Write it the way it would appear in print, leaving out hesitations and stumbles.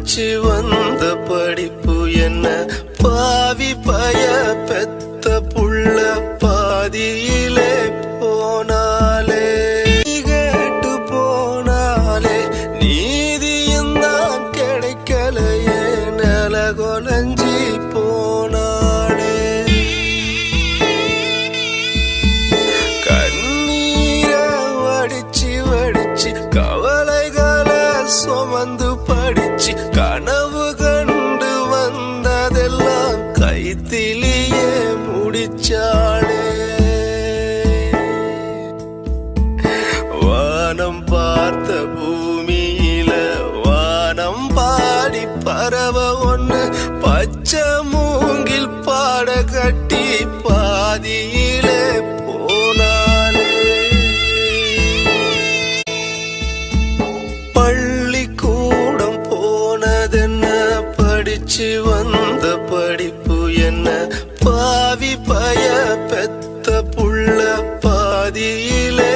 படிச்சு வந்த படிப்பு என்ன பாவி பய பெத்த புள்ள பாதியிலே போனாலே கேட்டு போனாலே நீதியும் தான் கிடைக்கலையே நில கொலஞ்சி போனாலே கண்ணீரை வடிச்சு வடிச்சு கவலைகளை சுமந்து படிச்சு கனவு கண்டு வந்ததெல்லாம் கைத்திலேயே முடிச்சாளே வானம் பார்த்த பூமியில வானம் பாடி பறவ ஒண்ணு பச்சை மூங்கில் பாட கட்டி பாதியிலே போனாலே பள்ளிக்கூடம் போனதென்ன படிச்சு வந்த படிப்பு என்ன பாவி பய பெத்த புள்ள பாதியிலே